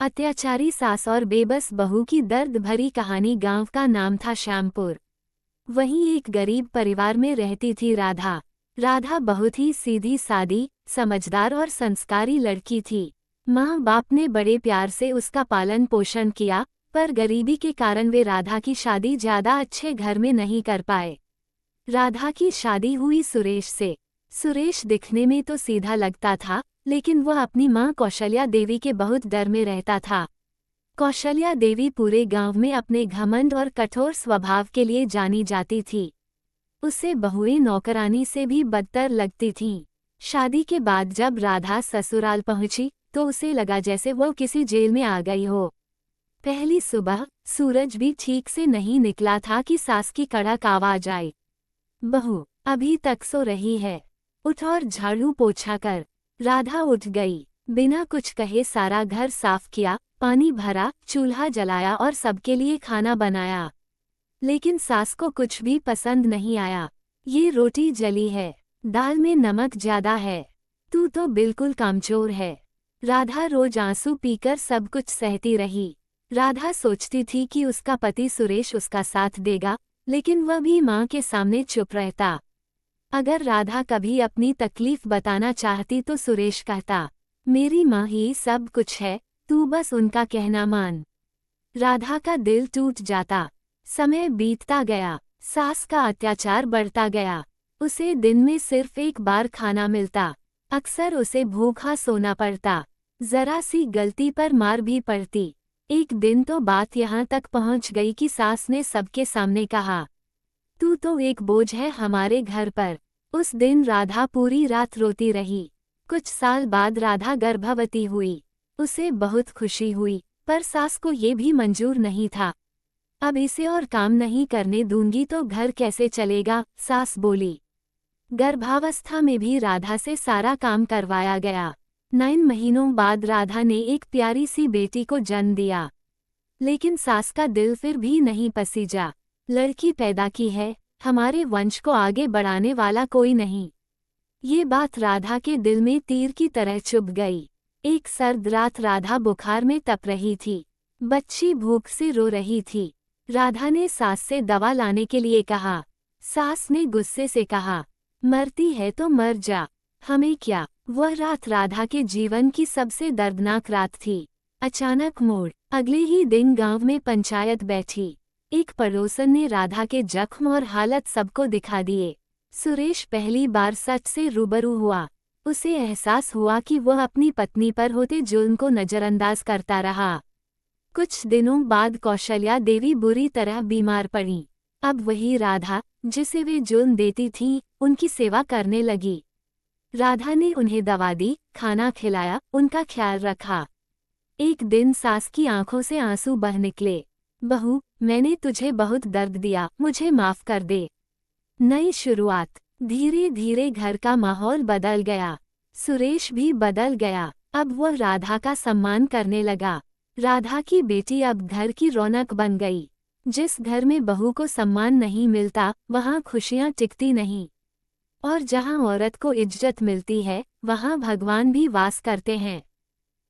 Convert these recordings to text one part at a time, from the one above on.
अत्याचारी सास और बेबस बहू की दर्द भरी कहानी। गांव का नाम था श्यामपुर। वहीं एक गरीब परिवार में रहती थी राधा। राधा बहुत ही सीधी सादी, समझदार और संस्कारी लड़की थी। माँ बाप ने बड़े प्यार से उसका पालन पोषण किया, पर गरीबी के कारण वे राधा की शादी ज्यादा अच्छे घर में नहीं कर पाए। राधा की शादी हुई सुरेश से। सुरेश दिखने में तो सीधा लगता था, लेकिन वह अपनी मां कौशल्या देवी के बहुत डर में रहता था। कौशल्या देवी पूरे गांव में अपने घमंड और कठोर स्वभाव के लिए जानी जाती थी। उसे बहुएं नौकरानी से भी बदतर लगती थीं। शादी के बाद जब राधा ससुराल पहुंची तो उसे लगा जैसे वह किसी जेल में आ गई हो। पहली सुबह सूरज भी ठीक से नहीं निकला था कि सास की कड़क आवाज आई, बहू अभी तक सो रही है, उठ और झाड़ू पोछा कर। राधा उठ गई। बिना कुछ कहे सारा घर साफ किया, पानी भरा, चूल्हा जलाया और सबके लिए खाना बनाया। लेकिन सास को कुछ भी पसंद नहीं आया। ये रोटी जली है, दाल में नमक ज्यादा है, तू तो बिल्कुल कामचोर है। राधा रोज आंसू पीकर सब कुछ सहती रही। राधा सोचती थी कि उसका पति सुरेश उसका साथ देगा, लेकिन वह भी माँ के सामने चुप रहता। अगर राधा कभी अपनी तकलीफ बताना चाहती तो सुरेश कहता, मेरी माँ ही सब कुछ है, तू बस उनका कहना मान। राधा का दिल टूट जाता। समय बीतता गया, सास का अत्याचार बढ़ता गया। उसे दिन में सिर्फ एक बार खाना मिलता। अक्सर उसे भूखा सोना पड़ता। जरा सी गलती पर मार भी पड़ती। एक दिन तो बात यहाँ तक पहुँच गई कि सास ने सबके सामने कहा, तू तो एक बोझ है हमारे घर पर। उस दिन राधा पूरी रात रोती रही। कुछ साल बाद राधा गर्भवती हुई। उसे बहुत खुशी हुई, पर सास को ये भी मंजूर नहीं था। अब इसे और काम नहीं करने दूंगी तो घर कैसे चलेगा, सास बोली। गर्भावस्था में भी राधा से सारा काम करवाया गया। 9 महीनों बाद राधा ने एक प्यारी सी बेटी को जन्म दिया। लेकिन सास का दिल फिर भी नहीं पसीजा। लड़की पैदा की है, हमारे वंश को आगे बढ़ाने वाला कोई नहीं। ये बात राधा के दिल में तीर की तरह चुभ गई। एक सर्द रात राधा बुखार में तप रही थी। बच्ची भूख से रो रही थी। राधा ने सास से दवा लाने के लिए कहा। सास ने गुस्से से कहा, मरती है तो मर जा, हमें क्या। वह रात राधा के जीवन की सबसे दर्दनाक रात थी। अचानक मोड़। अगले ही दिन गांव में पंचायत बैठी। एक पड़ोसन ने राधा के जख्म और हालत सबको दिखा दिए। सुरेश पहली बार सच से रूबरू हुआ। उसे एहसास हुआ कि वह अपनी पत्नी पर होते जुल्म को नजरअंदाज करता रहा। कुछ दिनों बाद कौशल्या देवी बुरी तरह बीमार पड़ी। अब वही राधा, जिसे वे जुल्म देती थीं, उनकी सेवा करने लगी। राधा ने उन्हें दवा दी, खाना खिलाया, उनका ख्याल रखा। एक दिन सास की आंखों से आंसू बह निकले। बहू, मैंने तुझे बहुत दर्द दिया, मुझे माफ कर दे। नई शुरुआत। धीरे धीरे घर का माहौल बदल गया। सुरेश भी बदल गया। अब वह राधा का सम्मान करने लगा। राधा की बेटी अब घर की रौनक बन गई। जिस घर में बहू को सम्मान नहीं मिलता, वहाँ खुशियाँ टिकती नहीं। और जहाँ औरत को इज्जत मिलती है, वहाँ भगवान भी वास करते हैं।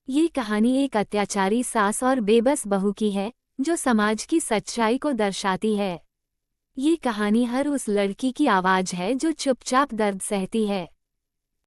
ये कहानी एक अत्याचारी सास और बेबस बहू की है, जो समाज की सच्चाई को दर्शाती है। ये कहानी हर उस लड़की की आवाज़ है जो चुपचाप दर्द सहती है।